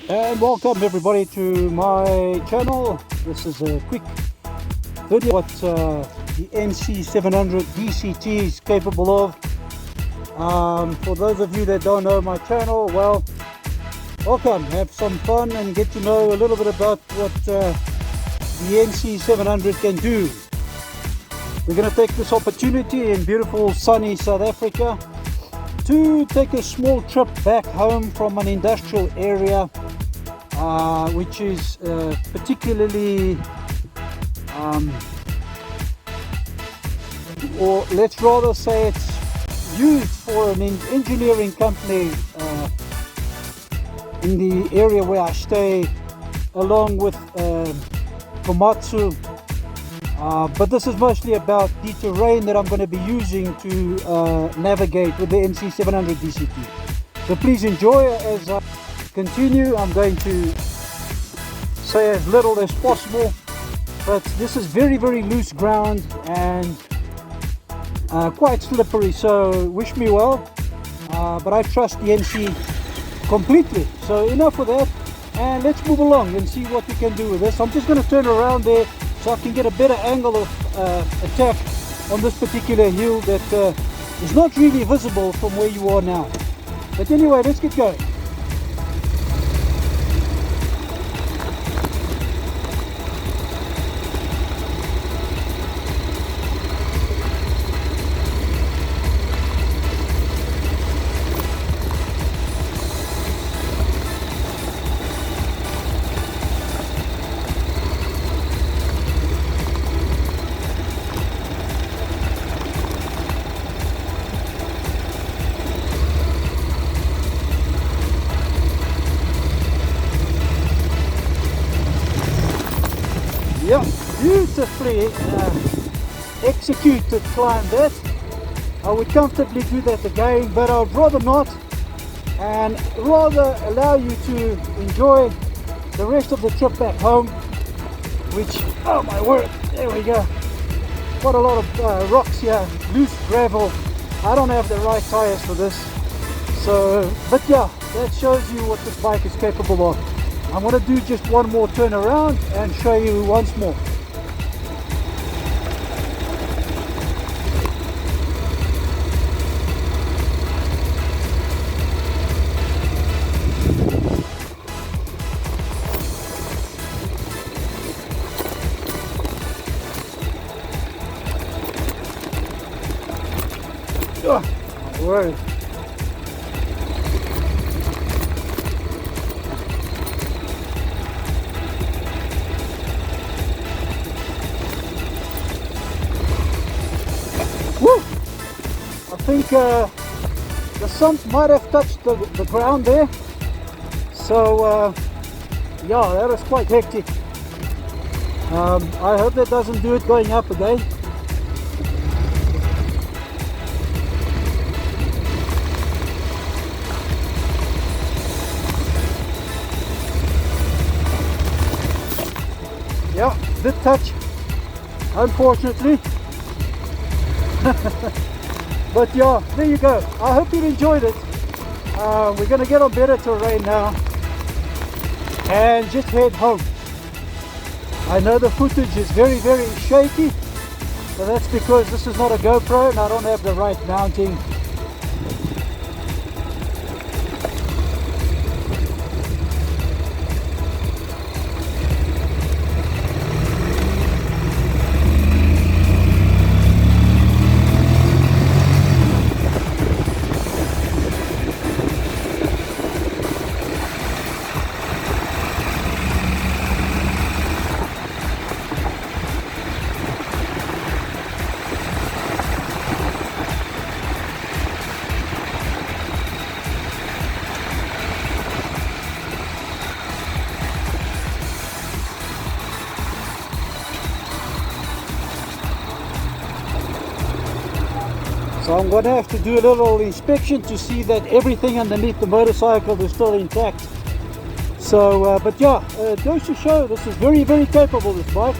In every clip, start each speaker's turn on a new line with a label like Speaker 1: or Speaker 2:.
Speaker 1: And welcome everybody to my channel. This is a quick video what the NC700DCT is capable of. For those of you that don't know my channel, well, welcome, have some fun and get to know a little bit about what the NC700 can do. We're going to take this opportunity in beautiful sunny South Africa to take a small trip back home from an industrial area which is particularly or let's rather say it's used for an engineering company in the area where I stay, along with Komatsu. But this is mostly about the terrain that I'm going to be using to navigate with the NC700DCT. So please enjoy as I continue. I'm going to say as little as possible, but this is very loose ground and quite slippery, so wish me well, but I trust the NC completely. So enough with that, and let's move along and see what we can do with this. I'm just going to turn around there so I can get a better angle of attack on this particular hill that is not really visible from where you are now. But anyway, let's get going. Yeah, beautifully executed climb that. I would comfortably do that again, but I'd rather not, and rather allow you to enjoy the rest of the trip back home, which, oh my word, there we go. Quite a lot of rocks here, loose gravel. I don't have the right tires for this, so, but yeah, that shows you what this bike is capable of. I'm going to do just one more turn around and show you once more. Oh, my word. Woo! I think the sump might have touched the ground there, so yeah, that was quite hectic. I hope that doesn't do it going up again. Yeah, did touch, unfortunately. But yeah, there you go. I hope you enjoyed it. We're going to get on better terrain now and just head home. I know the footage is very shaky, but that's because this is not a GoPro and I don't have the right mounting. So I'm going to have to do a little inspection to see that everything underneath the motorcycle is still intact. So, but yeah, it goes to show this is very capable, this bike.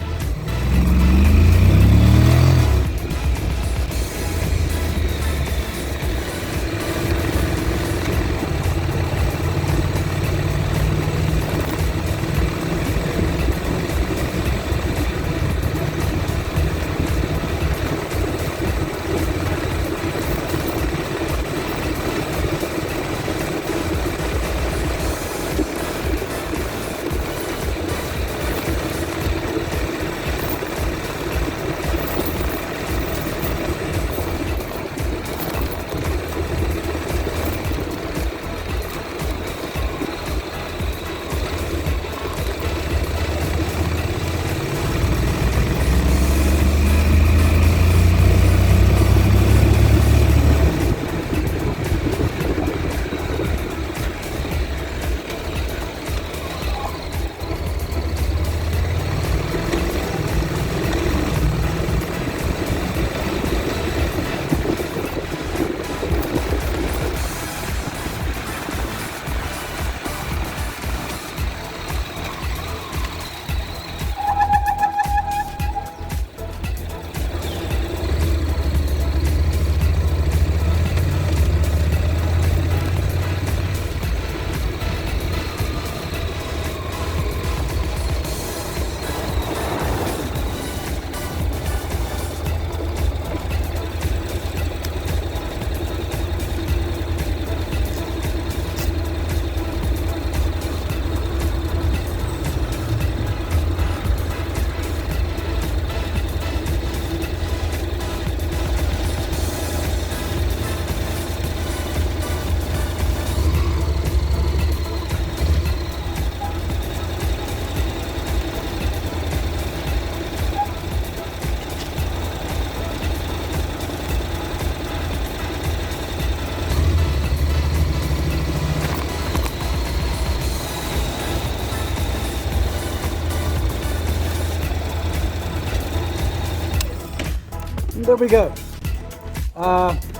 Speaker 1: there we go.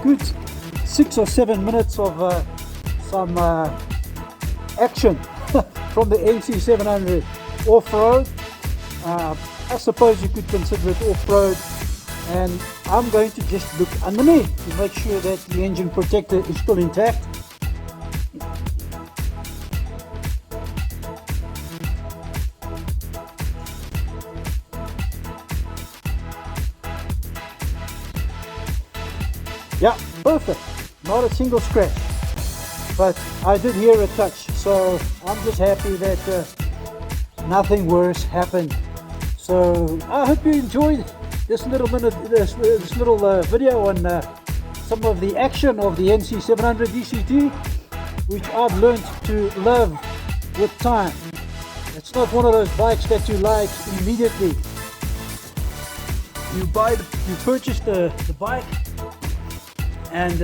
Speaker 1: Good 6 or 7 minutes of some action from the NC700 off-road. I suppose you could consider it off-road, and I'm going to just look underneath to make sure that the engine protector is still intact. Yeah, perfect, not a single scratch, but I did hear a touch, so I'm just happy that nothing worse happened. So I hope you enjoyed this little video on some of the action of the NC700DCT, which I've learned to love with time. It's not one of those bikes that you like immediately. You purchase the bike, and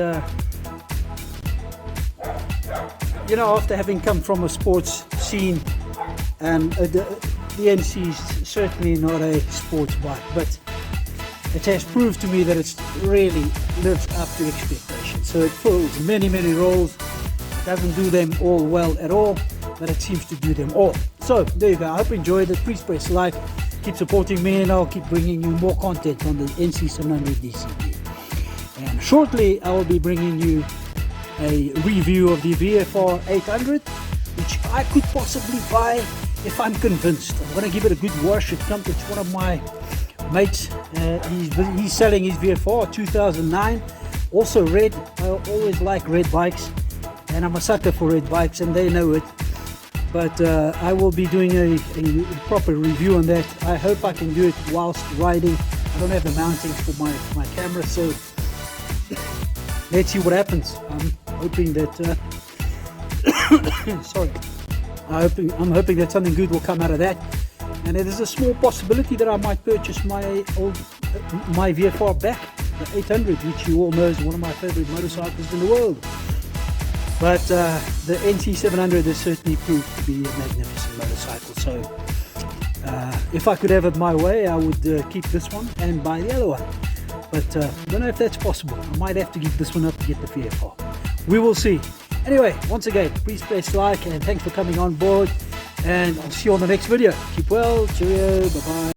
Speaker 1: you know, after having come from a sports scene, and the NC is certainly not a sports bike, but it has proved to me that it really lives up to expectations. So it fills many roles. It doesn't do them all well at all, but it seems to do them all. So there you go. I hope you enjoyed it. Please press like, keep supporting me, and I'll keep bringing you more content on the NC700DCT. And shortly I will be bringing you a review of the VFR 800, which I could possibly buy if I'm convinced. I'm going to give it a good wash. It's one of my mates, he's selling his VFR 2009, also red. I always like red bikes, and I'm a sucker for red bikes, and they know it. But I will be doing a proper review on that. I hope I can do it whilst riding. I don't have the mountings for my camera, so let's see what happens. I'm hoping that sorry, I'm hoping that something good will come out of that. And there's a small possibility that I might purchase my VFR back, the 800, which you all know is one of my favorite motorcycles in the world. But the NC700 has certainly proved to be a magnificent motorcycle. So if I could have it my way, I would keep this one and buy the other one. But I don't know if that's possible. I might have to give this one up to get the VFR. We will see. Anyway, once again, please press like, and thanks for coming on board. And I'll see you on the next video. Keep well. Cheerio. Bye-bye.